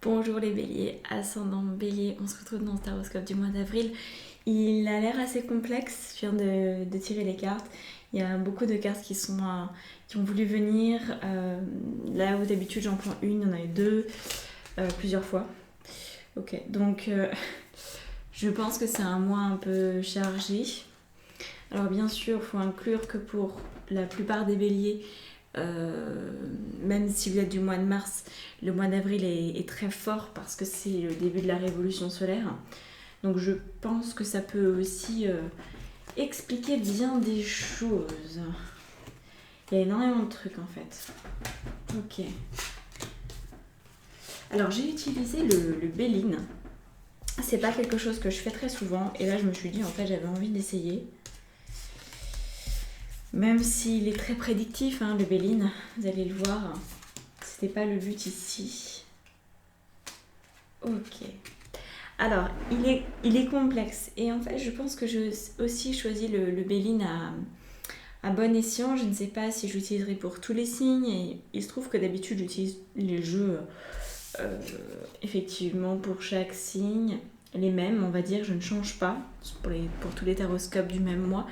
Bonjour les béliers, ascendant bélier, on se retrouve dans cet horoscope du mois d'avril. Il a l'air assez complexe, je viens de tirer les cartes. Il y a beaucoup de cartes qui ont voulu venir. Là où d'habitude j'en prends une, il y en a eu deux, plusieurs fois. Ok, donc je pense que c'est un mois un peu chargé. Alors bien sûr, il faut inclure que pour la plupart des béliers, même si vous êtes du mois de mars, le mois d'avril est très fort parce que c'est le début de la révolution solaire. Donc je pense que ça peut aussi expliquer bien des choses. Il y a énormément de trucs en fait. Ok. Alors j'ai utilisé le Béline. C'est pas quelque chose que je fais très souvent et là je me suis dit en fait j'avais envie d'essayer. Même s'il est très prédictif, le Béline, vous allez le voir, c'était pas le but ici. Ok. Alors, il est complexe et en fait, je pense que j'ai aussi choisi le Béline à bon escient. Je ne sais pas si j'utiliserai pour tous les signes et il se trouve que d'habitude, j'utilise les jeux effectivement pour chaque signe, les mêmes, on va dire, je ne change pas pour tous les taroscopes du même mois.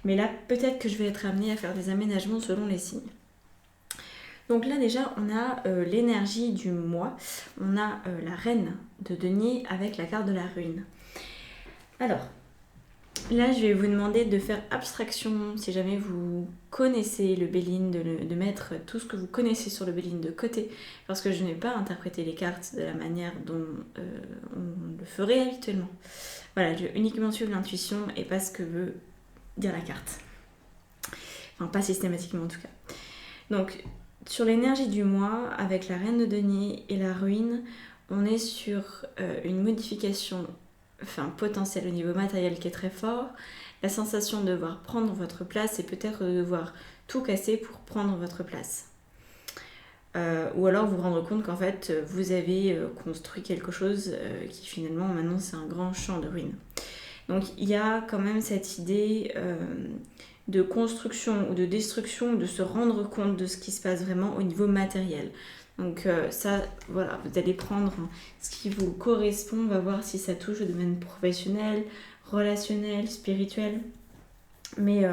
Mais là, peut-être que je vais être amenée à faire des aménagements selon les signes. Donc là déjà, on a l'énergie du mois. On a la reine de denier avec la carte de la ruine. Alors, là, je vais vous demander de faire abstraction, si jamais vous connaissez le Béline, de mettre tout ce que vous connaissez sur le Béline de côté, parce que je n'ai pas interprété les cartes de la manière dont on le ferait habituellement. Voilà, je vais uniquement suivre l'intuition et pas ce que veut dire la carte. Enfin, pas systématiquement en tout cas. Donc, sur l'énergie du mois, avec la reine de denier et la ruine, on est sur une modification potentielle au niveau matériel qui est très fort. La sensation de devoir prendre votre place et peut-être de devoir tout casser pour prendre votre place. Ou alors vous rendre compte qu'en fait, vous avez construit quelque chose qui finalement, maintenant, c'est un grand champ de ruines. Donc il y a quand même cette idée de construction ou de destruction, de se rendre compte de ce qui se passe vraiment au niveau matériel. Donc ça, voilà, vous allez prendre ce qui vous correspond, on va voir si ça touche au domaine professionnel, relationnel, spirituel. Mais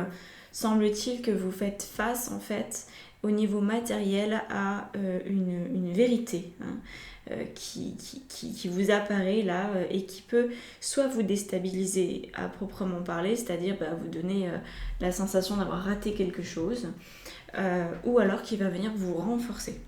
semble-t-il que vous faites face en fait au niveau matériel à une vérité qui vous apparaît là et qui peut soit vous déstabiliser à proprement parler, c'est-à-dire vous donner la sensation d'avoir raté quelque chose, ou alors qui va venir vous renforcer.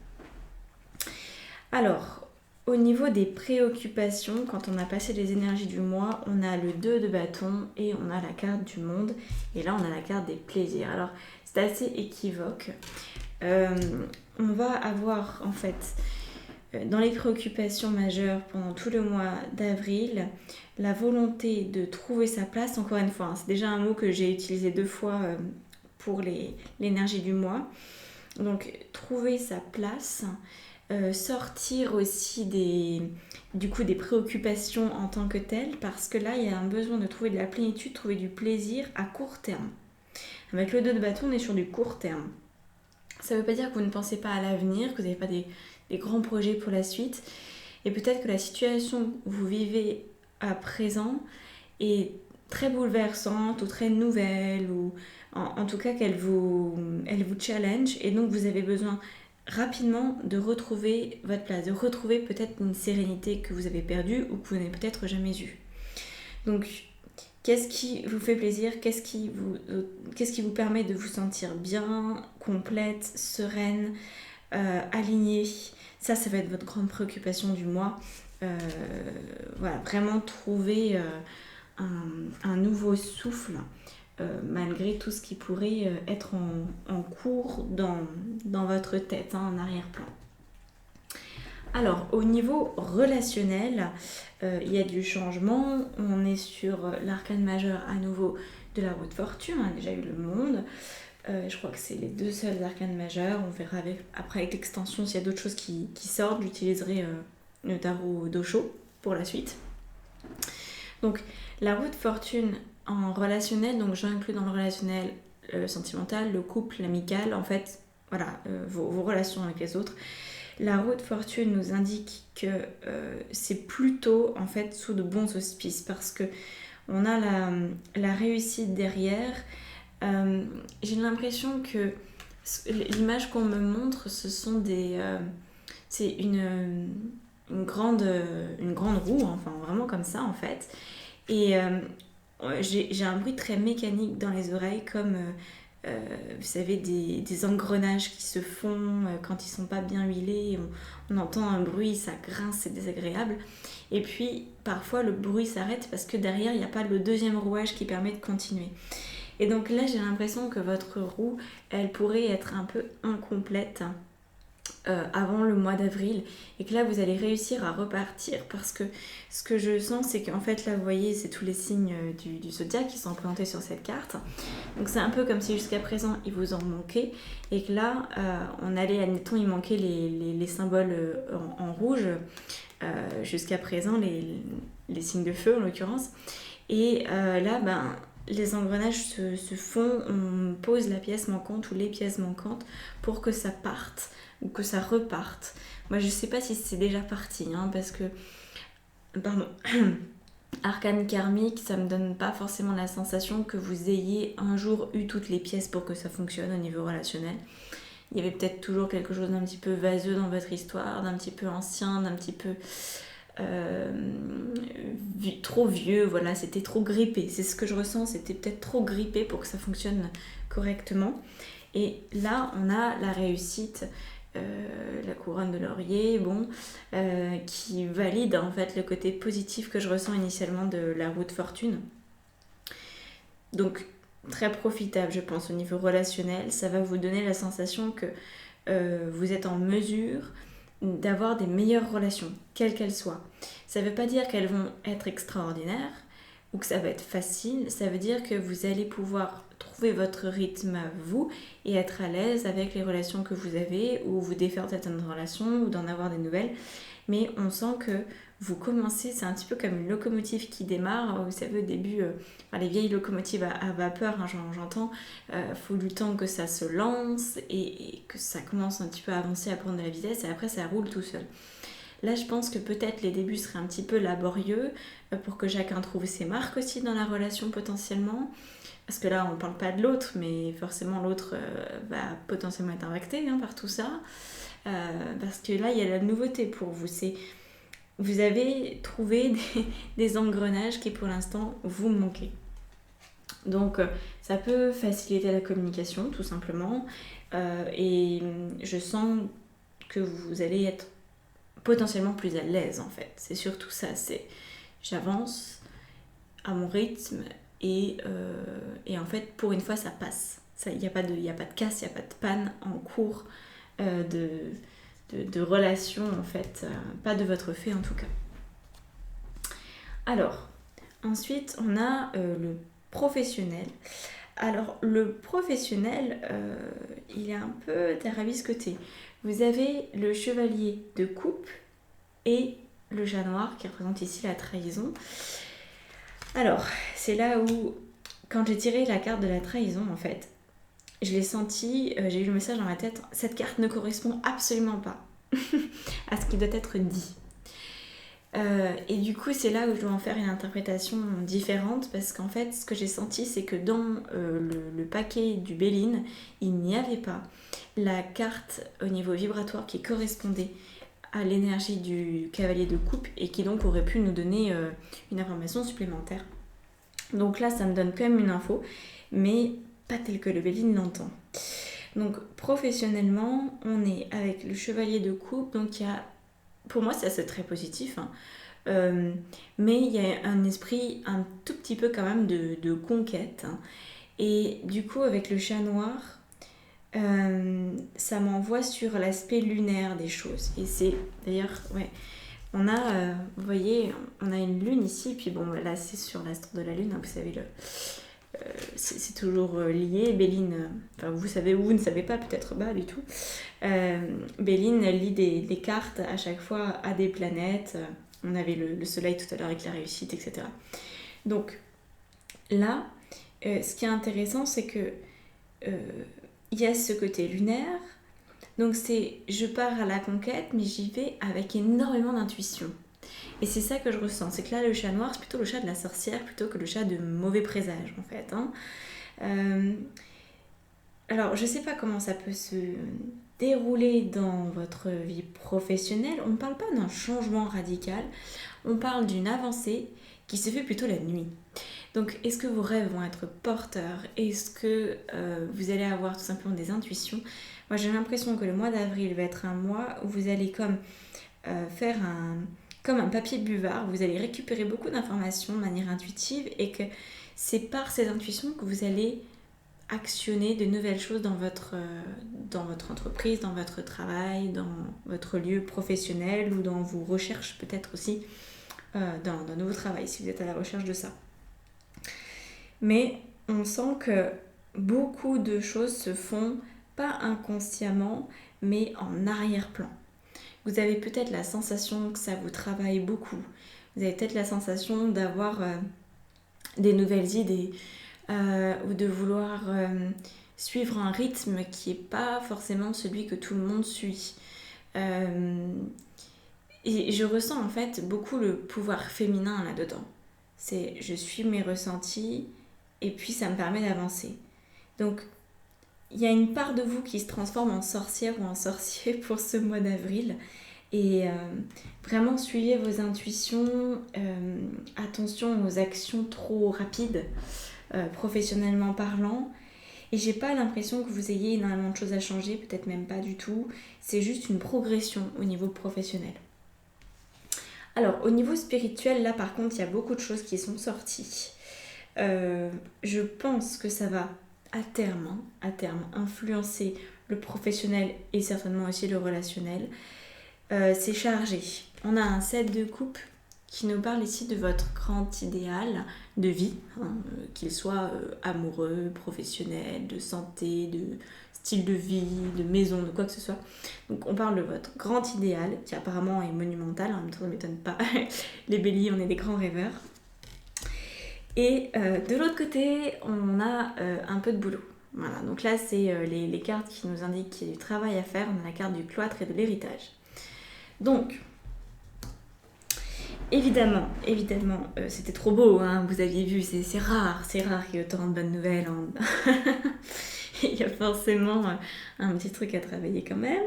Alors, au niveau des préoccupations, quand on a passé les énergies du mois, on a le 2 de bâton et on a la carte du monde. Et là, on a la carte des plaisirs. Alors, c'est assez équivoque. On va avoir, en fait, dans les préoccupations majeures pendant tout le mois d'avril, la volonté de trouver sa place. Encore une fois, c'est déjà un mot que j'ai utilisé 2 fois pour l'énergie du mois. Donc, trouver sa place. Sortir aussi des préoccupations en tant que telles, parce que là il y a un besoin de trouver de la plénitude, trouver du plaisir à court terme. Avec le 2 de bâton, on est sur du court terme. Ça ne veut pas dire que vous ne pensez pas à l'avenir, que vous n'avez pas des grands projets pour la suite, et peut-être que la situation que vous vivez à présent est très bouleversante ou très nouvelle, ou en tout cas elle vous challenge, et donc vous avez besoin rapidement de retrouver votre place, de retrouver peut-être une sérénité que vous avez perdue ou que vous n'avez peut-être jamais eue. Donc, qu'est-ce qui vous fait plaisir ? Qu'est-ce qui vous permet de vous sentir bien, complète, sereine, alignée ? Ça va être votre grande préoccupation du mois. Voilà, vraiment trouver un nouveau souffle. Malgré tout ce qui pourrait être en cours dans votre tête, en arrière-plan. Alors, au niveau relationnel, il y a du changement. On est sur l'arcane majeur à nouveau de la roue de fortune. On a déjà eu le monde. Je crois que c'est les 2 seuls arcanes majeurs. On verra après avec l'extension s'il y a d'autres choses qui sortent. J'utiliserai le tarot d'Osho pour la suite. Donc, la roue de fortune en relationnel, donc j'inclus dans le relationnel sentimental, le couple, l'amical, en fait, voilà, vos relations avec les autres. La roue de fortune nous indique que c'est plutôt en fait sous de bons auspices parce que on a la réussite derrière. J'ai l'impression que l'image qu'on me montre, ce sont c'est une grande roue, enfin vraiment comme ça en fait. Et j'ai un bruit très mécanique dans les oreilles, comme vous savez, des engrenages qui se font quand ils sont pas bien huilés. On entend un bruit, ça grince, c'est désagréable. Et puis parfois le bruit s'arrête parce que derrière il n'y a pas le deuxième rouage qui permet de continuer. Et donc là j'ai l'impression que votre roue, elle pourrait être un peu incomplète avant le mois d'avril, et que là vous allez réussir à repartir, parce que ce que je sens, c'est qu'en fait là vous voyez, c'est tous les signes du zodiaque qui sont représentés sur cette carte. Donc c'est un peu comme si jusqu'à présent il vous en manquait, et que là on allait, admettons, il manquait les symboles en rouge jusqu'à présent, les signes de feu en l'occurrence. Et là les engrenages se font, on pose la pièce manquante ou les pièces manquantes pour que ça parte ou que ça reparte. Moi je sais pas si c'est déjà parti, parce que, pardon, arcane karmique, ça me donne pas forcément la sensation que vous ayez un jour eu toutes les pièces pour que ça fonctionne au niveau relationnel. Il y avait peut-être toujours quelque chose d'un petit peu vaseux dans votre histoire, d'un petit peu ancien, d'un petit peu trop vieux, voilà, c'était trop grippé, c'est ce que je ressens, c'était peut-être trop grippé pour que ça fonctionne correctement. Et là on a la réussite, la couronne de laurier, qui valide en fait le côté positif que je ressens initialement de la roue de fortune. Donc très profitable, je pense, au niveau relationnel. Ça va vous donner la sensation que vous êtes en mesure d'avoir des meilleures relations, quelles qu'elles soient. Ça ne veut pas dire qu'elles vont être extraordinaires ou que ça va être facile, ça veut dire que vous allez pouvoir trouver votre rythme à vous et être à l'aise avec les relations que vous avez, ou vous défaire certaines relations ou d'en avoir des nouvelles. Mais on sent que vous commencez, c'est un petit peu comme une locomotive qui démarre. Vous savez, au début, les vieilles locomotives à vapeur, j'entends, faut du temps que ça se lance et que ça commence un petit peu à avancer, à prendre de la vitesse, et après ça roule tout seul. Là, je pense que peut-être les débuts seraient un petit peu laborieux pour que chacun trouve ses marques aussi dans la relation potentiellement. Parce que là, on ne parle pas de l'autre, mais forcément l'autre va potentiellement être impacté par tout ça. Parce que là, il y a la nouveauté pour vous. Vous avez trouvé des engrenages qui pour l'instant vous manquent. Donc ça peut faciliter la communication tout simplement. Et je sens que vous allez être potentiellement plus à l'aise en fait. C'est surtout ça, c'est j'avance à mon rythme et en fait pour une fois ça passe. Il n'y a pas de casse, il n'y a pas de panne en cours de relation en fait, pas de votre fait en tout cas. Alors, ensuite on a le professionnel. Alors le professionnel, il est un peu tarabiscoté. Vous avez le chevalier de coupe et le chat noir qui représente ici la trahison. Alors, c'est là où, quand j'ai tiré la carte de la trahison, en fait, je l'ai senti, j'ai eu le message dans ma tête, cette carte ne correspond absolument pas à ce qui doit être dit. Et du coup, c'est là où je dois en faire une interprétation différente, parce qu'en fait, ce que j'ai senti, c'est que dans le paquet du Béline, il n'y avait pas la carte au niveau vibratoire qui correspondait à l'énergie du cavalier de coupe et qui donc aurait pu nous donner une information supplémentaire. Donc là, ça me donne quand même une info, mais pas telle que le Béline l'entend. Donc professionnellement, on est avec le chevalier de coupe, donc il y a, pour moi c'est très positif, mais il y a un esprit un tout petit peu quand même de conquête, et du coup avec le chat noir, ça m'envoie sur l'aspect lunaire des choses. Et c'est d'ailleurs, on a, vous voyez, on a une lune ici, puis bon, là c'est sur l'astre de la lune, vous savez, c'est toujours lié. Béline, vous savez ou vous ne savez pas, peut-être pas du tout. Béline lit des cartes à chaque fois à des planètes. On avait le soleil tout à l'heure avec la réussite, etc. Donc là, ce qui est intéressant, c'est que il y a ce côté lunaire, Donc je pars à la conquête, mais j'y vais avec énormément d'intuition. Et c'est ça que je ressens, c'est que là le chat noir c'est plutôt le chat de la sorcière plutôt que le chat de mauvais présage en fait. Alors je sais pas comment ça peut se dérouler dans votre vie professionnelle, on ne parle pas d'un changement radical, on parle d'une avancée qui se fait plutôt la nuit. Donc est-ce que vos rêves vont être porteurs? Est-ce que vous allez avoir tout simplement des intuitions? Moi j'ai l'impression que le mois d'avril va être un mois où vous allez faire comme un papier buvard, vous allez récupérer beaucoup d'informations de manière intuitive et que c'est par ces intuitions que vous allez actionner de nouvelles choses dans votre entreprise, dans votre travail, dans votre lieu professionnel ou dans vos recherches peut-être aussi d'un nouveau travail si vous êtes à la recherche de ça. Mais on sent que beaucoup de choses se font pas inconsciemment mais en arrière-plan. Vous avez peut-être la sensation que ça vous travaille beaucoup. Vous avez peut-être la sensation d'avoir des nouvelles idées ou de vouloir suivre un rythme qui n'est pas forcément celui que tout le monde suit. Et je ressens en fait beaucoup le pouvoir féminin là-dedans. C'est je suis mes ressentis et puis ça me permet d'avancer. Donc il y a une part de vous qui se transforme en sorcière ou en sorcier pour ce mois d'avril. Et vraiment suivez vos intuitions, attention aux actions trop rapides, professionnellement parlant. Et j'ai pas l'impression que vous ayez énormément de choses à changer, peut-être même pas du tout. C'est juste une progression au niveau professionnel. Alors au niveau spirituel, là par contre, il y a beaucoup de choses qui sont sorties. Je pense que ça va à terme influencer le professionnel et certainement aussi le relationnel. C'est chargé. On a un 7 de coupe qui nous parle ici de votre grand idéal de vie, qu'il soit amoureux, professionnel, de santé, de style de vie, de maison, de quoi que ce soit. Donc on parle de votre grand idéal qui apparemment est monumental, en même temps ça ne m'étonne pas. Les béliers, on est des grands rêveurs. Et de l'autre côté, on a un peu de boulot. Voilà, donc là c'est les cartes qui nous indiquent qu'il y a du travail à faire. On a la carte du cloître et de l'héritage. Donc, évidemment, c'était trop beau, hein, vous aviez vu, c'est rare qu'il y ait autant de bonnes nouvelles. Hein. Il y a forcément un petit truc à travailler quand même.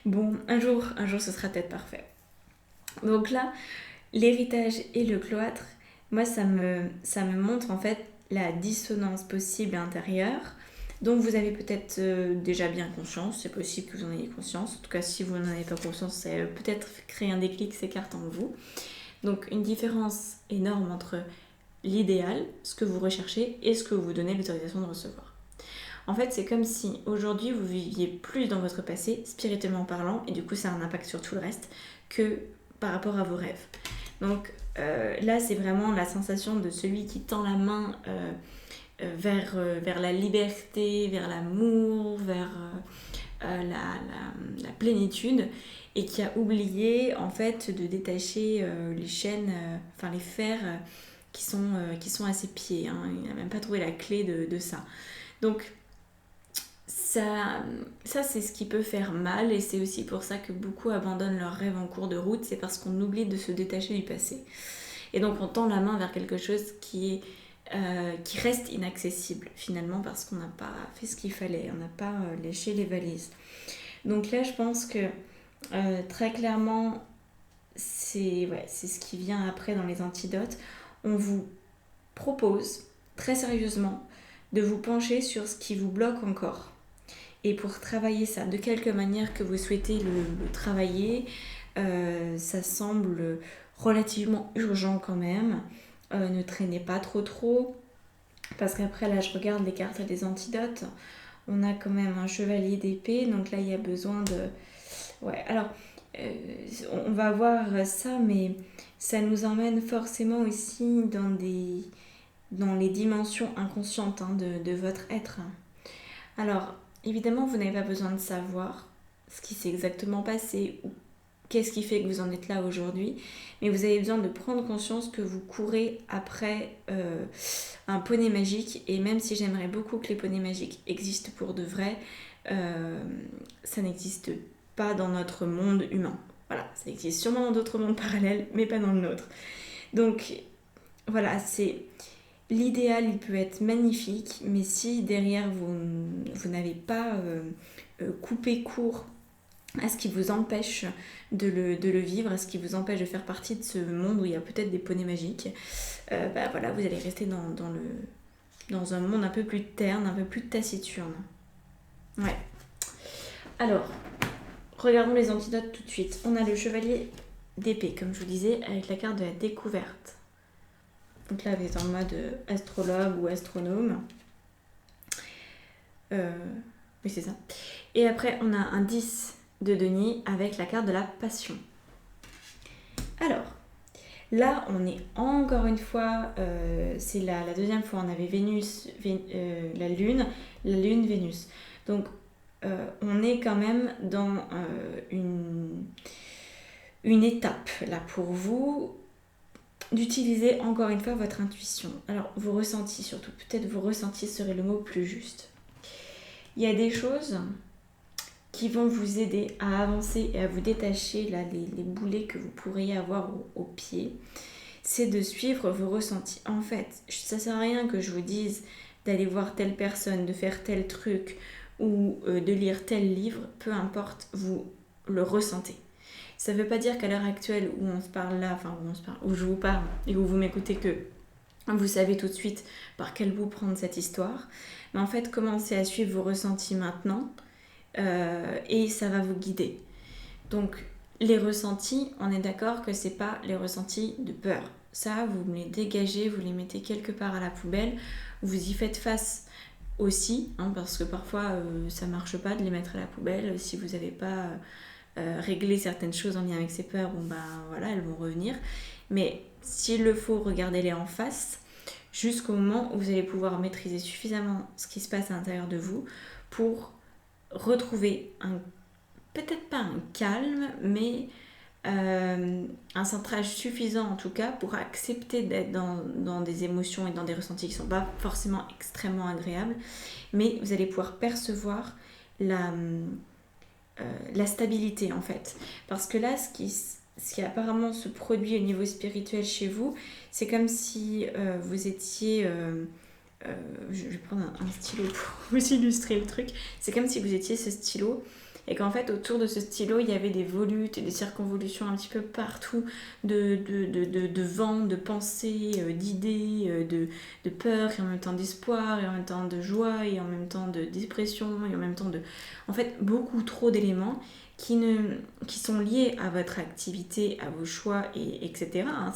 Bon, un jour, ce sera peut-être parfait. Donc là, l'héritage et le cloître, moi, ça me montre en fait la dissonance possible intérieure. Donc vous avez peut-être déjà bien conscience, c'est possible que vous en ayez conscience. En tout cas, si vous n'en avez pas conscience, ça va peut-être créer un déclic, ces cartes en vous. Donc une différence énorme entre l'idéal, ce que vous recherchez, et ce que vous donnez l'autorisation de recevoir. En fait, c'est comme si aujourd'hui vous viviez plus dans votre passé, spirituellement parlant, et du coup ça a un impact sur tout le reste, que par rapport à vos rêves. Donc là, c'est vraiment la sensation de celui qui tend la main vers la liberté, vers l'amour, vers la plénitude, et qui a oublié en fait de détacher les chaînes, les fers qui sont à ses pieds. Hein. Il n'a même pas trouvé la clé de ça. Donc ça c'est ce qui peut faire mal, et c'est aussi pour ça que beaucoup abandonnent leurs rêves en cours de route, c'est parce qu'on oublie de se détacher du passé. Et donc on tend la main vers quelque chose qui reste inaccessible finalement, parce qu'on n'a pas fait ce qu'il fallait, on n'a pas léché les valises. Donc là je pense que très clairement c'est ce qui vient après dans les antidotes. On vous propose très sérieusement de vous pencher sur ce qui vous bloque encore, et pour travailler ça de quelque manière que vous souhaitez le travailler. Ça semble relativement urgent quand même. Ne traînez pas trop, parce qu'après là je regarde les cartes des antidotes, on a quand même un chevalier d'épée, donc là il y a besoin de... alors on va voir ça, mais ça nous emmène forcément aussi dans les dimensions inconscientes de votre être. Alors évidemment vous n'avez pas besoin de savoir ce qui s'est exactement passé ou qu'est-ce qui fait que vous en êtes là aujourd'hui, mais vous avez besoin de prendre conscience que vous courez après un poney magique, et même si j'aimerais beaucoup que les poneys magiques existent pour de vrai, ça n'existe pas dans notre monde humain. Voilà, ça existe sûrement dans d'autres mondes parallèles, mais pas dans le nôtre. Donc voilà, c'est l'idéal, il peut être magnifique, mais si derrière vous n'avez pas coupé court à ce qui vous empêche de le vivre, à ce qui vous empêche de faire partie de ce monde où il y a peut-être des poneys magiques, voilà, vous allez rester dans un monde un peu plus terne, un peu plus taciturne. Ouais. Alors, regardons les antidotes tout de suite. On a le chevalier d'épée, comme je vous disais, avec la carte de la découverte. Donc là, vous êtes en mode astrologue ou astronome. Oui, c'est ça. Et après, on a un 10 de denier avec la carte de la passion. Alors, là, on est encore une fois, c'est la deuxième fois, on avait Vénus, la Lune, Vénus. Donc, on est quand même dans une étape, là, pour vous, d'utiliser encore une fois votre intuition. Alors, vos ressentis surtout, peut-être vos ressentis serait le mot plus juste. Il y a des choses qui vont vous aider à avancer et à vous détacher, là, les boulets que vous pourriez avoir au pied, c'est de suivre vos ressentis. En fait, ça sert à rien que je vous dise d'aller voir telle personne, de faire tel truc ou de lire tel livre, peu importe, vous le ressentez. Ça ne veut pas dire qu'à l'heure actuelle où on se parle là, enfin où je vous parle et où vous m'écoutez que vous savez tout de suite par quel bout prendre cette histoire. Mais en fait, commencez à suivre vos ressentis maintenant et ça va vous guider. Donc, les ressentis, on est d'accord que c'est pas les ressentis de peur. Ça, vous me les dégagez, vous les mettez quelque part à la poubelle, vous y faites face aussi, hein, parce que parfois ça marche pas de les mettre à la poubelle si vous n'avez pas régler certaines choses en lien avec ces peurs, bon ben voilà, elles vont revenir. Mais s'il le faut, regardez-les en face jusqu'au moment où vous allez pouvoir maîtriser suffisamment ce qui se passe à l'intérieur de vous pour retrouver peut-être pas un calme, mais un centrage suffisant en tout cas pour accepter d'être dans des émotions et dans des ressentis qui ne sont pas forcément extrêmement agréables, mais vous allez pouvoir percevoir la stabilité en fait. Parce que là, ce qui apparemment se produit au niveau spirituel chez vous, c'est comme si vous étiez... je vais prendre un stylo pour vous illustrer le truc. C'est comme si vous étiez ce stylo et qu'en fait autour de ce stylo il y avait des volutes et des circonvolutions un petit peu partout de vent, de pensées, d'idées, de peur et en même temps d'espoir et en même temps de joie et en même temps de dépression et en même temps de... En fait beaucoup trop d'éléments qui sont liés à votre activité, à vos choix, etc. Hein,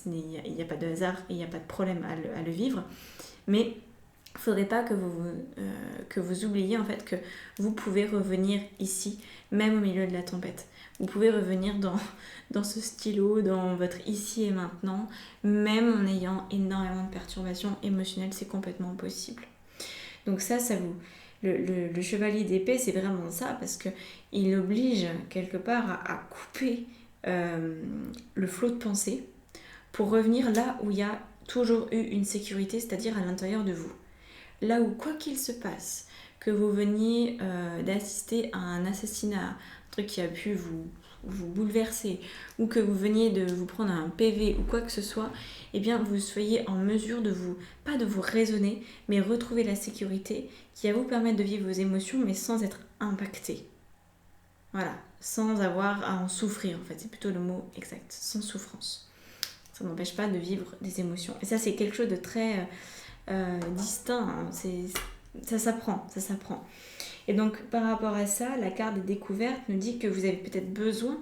il n'y a pas de hasard et il n'y a pas de problème à le vivre. Mais il ne faudrait pas que vous oubliez en fait que vous pouvez revenir ici, même au milieu de la tempête. Vous pouvez revenir dans ce stylo, dans votre ici et maintenant, même en ayant énormément de perturbations émotionnelles, c'est complètement possible. Donc ça vous... Le chevalier d'épée, c'est vraiment ça, parce qu'il oblige quelque part à couper le flot de pensée pour revenir là où il y a toujours eu une sécurité, c'est-à-dire à l'intérieur de vous. Là où, quoi qu'il se passe, que vous veniez d'assister à un assassinat, un truc qui a pu vous bouleverser, ou que vous veniez de vous prendre un PV ou quoi que ce soit, eh bien vous soyez en mesure pas de vous raisonner, mais retrouver la sécurité qui va vous permettre de vivre vos émotions, mais sans être impacté. Voilà, sans avoir à en souffrir, en fait, c'est plutôt le mot exact, sans souffrance. Ça n'empêche pas de vivre des émotions. Et ça, c'est quelque chose de très distinct, hein. Ça s'apprend. Et donc, par rapport à ça, la carte des découvertes nous dit que vous avez peut-être besoin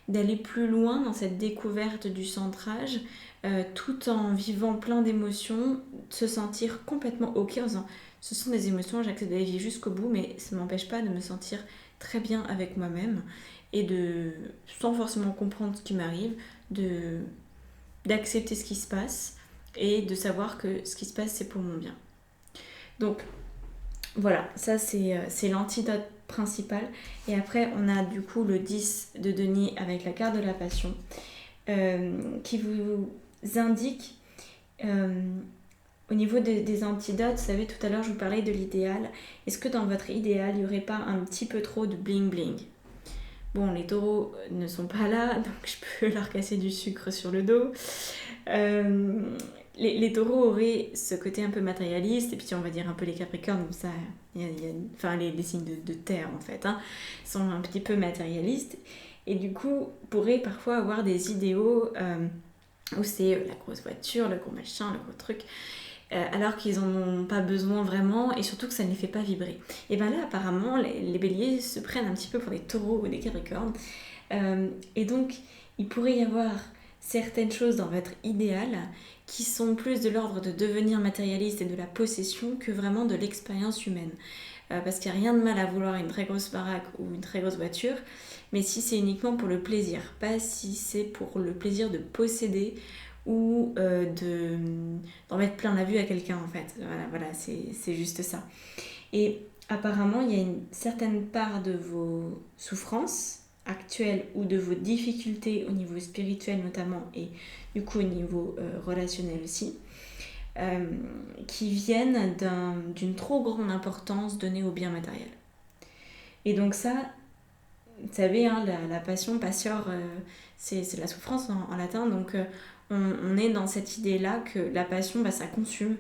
d'aller plus loin dans cette découverte du centrage, tout en vivant plein d'émotions, se sentir complètement ok en disant ce sont des émotions, j'accepte d'aller vivre jusqu'au bout, mais ça ne m'empêche pas de me sentir très bien avec moi-même et sans forcément comprendre ce qui m'arrive, d'accepter ce qui se passe et de savoir que ce qui se passe c'est pour mon bien. Donc voilà, ça c'est l'antidote principal. Et après, on a du coup le 10 de denier avec la carte de la passion qui vous indique au niveau des antidotes. Vous savez, tout à l'heure, je vous parlais de l'idéal. Est-ce que dans votre idéal, il n'y aurait pas un petit peu trop de bling bling? Bon, les taureaux ne sont pas là, donc je peux leur casser du sucre sur le dos. Les taureaux auraient ce côté un peu matérialiste, et puis on va dire un peu les capricornes, ça, enfin les signes de terre en fait, hein, sont un petit peu matérialistes, et du coup pourraient parfois avoir des idéaux où c'est la grosse voiture, le gros machin, le gros truc, alors qu'ils n'en ont pas besoin vraiment, et surtout que ça ne les fait pas vibrer. Et bien là, apparemment, les béliers se prennent un petit peu pour des taureaux ou des capricornes, et donc il pourrait y avoir certaines choses dans votre idéal qui sont plus de l'ordre de devenir matérialiste et de la possession que vraiment de l'expérience humaine. Parce qu'il n'y a rien de mal à vouloir une très grosse baraque ou une très grosse voiture, mais si c'est uniquement pour le plaisir, pas si c'est pour le plaisir de posséder ou d'en mettre plein la vue à quelqu'un en fait. Voilà, c'est juste ça. Et apparemment, il y a une certaine part de vos souffrances actuelles ou de vos difficultés au niveau spirituel notamment et du coup au niveau relationnel aussi, qui viennent d'une trop grande importance donnée au bien matériel. Et donc ça, vous savez, hein, la passion, passior, c'est la souffrance en latin, donc on est dans cette idée-là que la passion, ça consume.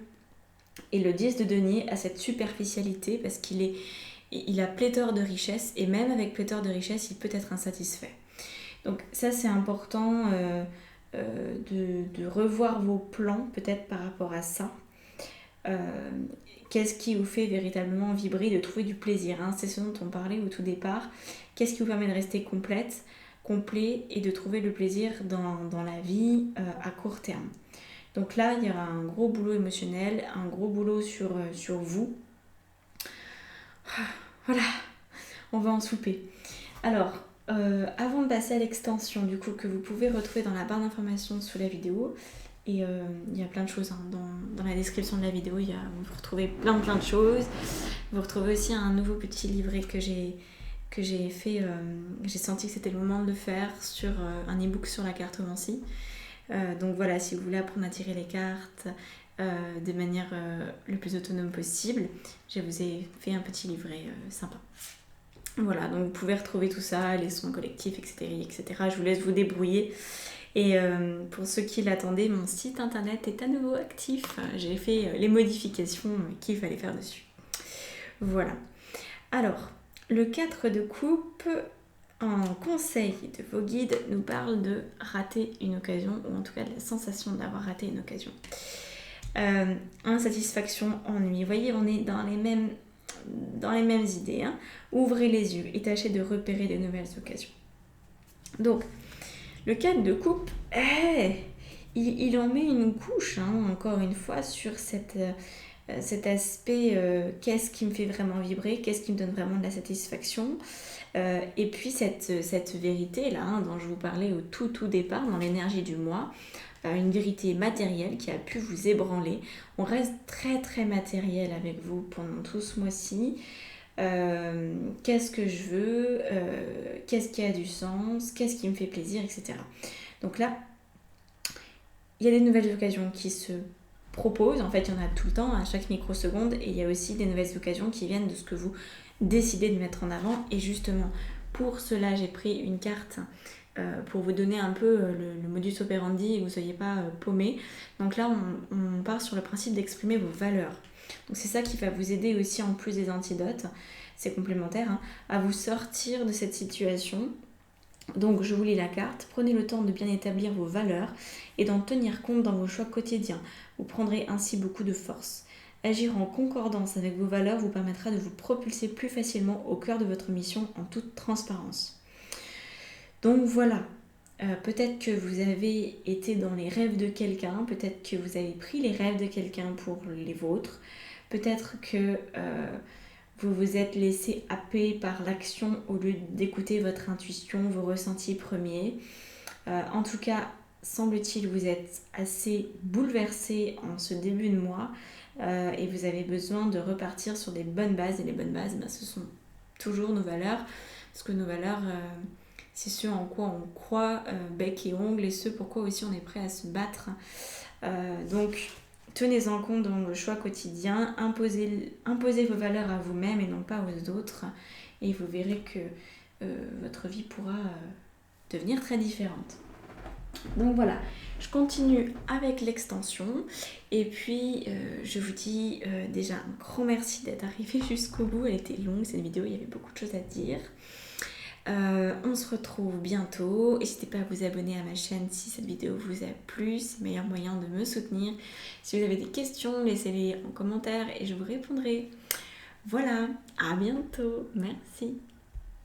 Et le 10 de denier a cette superficialité parce qu'il a pléthore de richesses, et même avec pléthore de richesses, il peut être insatisfait. Donc ça, c'est important de revoir vos plans peut-être par rapport à ça. Qu'est-ce qui vous fait véritablement vibrer, de trouver du plaisir, hein? C'est ce dont on parlait au tout départ. Qu'est-ce qui vous permet de rester complet et de trouver le plaisir dans la vie à court terme. Donc là, il y aura un gros boulot émotionnel, un gros boulot sur vous. Voilà, on va en souper. Alors, avant de passer à l'extension, du coup, que vous pouvez retrouver dans la barre d'informations sous la vidéo, et il y a plein de choses hein, dans la description de la vidéo, vous retrouvez plein de choses. Vous retrouvez aussi un nouveau petit livret que j'ai fait, j'ai senti que c'était le moment de le faire sur un e-book sur la cartomancie. Donc voilà, si vous voulez apprendre à tirer les cartes de manière le plus autonome possible, je vous ai fait un petit livret sympa. Voilà, donc vous pouvez retrouver tout ça, les soins collectifs, etc. Je vous laisse vous débrouiller. Et pour ceux qui l'attendaient, mon site internet est à nouveau actif. J'ai fait les modifications qu'il fallait faire dessus. Voilà. Alors, le 4 de coupe, en conseil de vos guides, nous parle de rater une occasion, ou en tout cas de la sensation d'avoir raté une occasion. Insatisfaction, ennui. Vous voyez, on est dans les mêmes idées. Hein. Ouvrez les yeux et tâchez de repérer de nouvelles occasions. Donc, le 4 de coupe, il en met une couche, hein, encore une fois, sur cet aspect qu'est-ce qui me fait vraiment vibrer, qu'est-ce qui me donne vraiment de la satisfaction, et puis cette vérité là hein, dont je vous parlais au tout départ dans l'énergie du mois, une vérité matérielle qui a pu vous ébranler. On reste très très matériel avec vous pendant tout ce mois-ci. Qu'est-ce que je veux, qu'est-ce qui a du sens, qu'est-ce qui me fait plaisir, etc. Donc là, il y a des nouvelles occasions qui se proposent, en fait il y en a tout le temps, à chaque microseconde, et il y a aussi des nouvelles occasions qui viennent de ce que vous décidez de mettre en avant, et justement, pour cela j'ai pris une carte pour vous donner un peu le modus operandi et que vous ne soyez pas paumé. Donc là, on part sur le principe d'exprimer vos valeurs. Donc c'est ça qui va vous aider aussi, en plus des antidotes, c'est complémentaire, hein, à vous sortir de cette situation. Donc je vous lis la carte, prenez le temps de bien établir vos valeurs et d'en tenir compte dans vos choix quotidiens. Vous prendrez ainsi beaucoup de force. Agir en concordance avec vos valeurs vous permettra de vous propulser plus facilement au cœur de votre mission en toute transparence. Donc voilà, peut-être que vous avez été dans les rêves de quelqu'un, peut-être que vous avez pris les rêves de quelqu'un pour les vôtres, peut-être que vous vous êtes laissé happer par l'action au lieu d'écouter votre intuition, vos ressentis premiers. En tout cas, semble-t-il, vous êtes assez bouleversé en ce début de mois et vous avez besoin de repartir sur des bonnes bases. Et les bonnes bases, ce sont toujours nos valeurs, parce que nos valeurs, c'est ce en quoi on croit, bec et ongles, et ce pourquoi aussi on est prêt à se battre. Donc, tenez-en compte dans le choix quotidien, imposez vos valeurs à vous-même et non pas aux autres, et vous verrez que votre vie pourra devenir très différente. Donc voilà, je continue avec l'extension et puis je vous dis déjà un grand merci d'être arrivé jusqu'au bout. Elle était longue cette vidéo, il y avait beaucoup de choses à dire. On se retrouve bientôt. N'hésitez pas à vous abonner à ma chaîne si cette vidéo vous a plu, c'est le meilleur moyen de me soutenir. Si vous avez des questions, laissez-les en commentaire et je vous répondrai. Voilà, à bientôt, merci.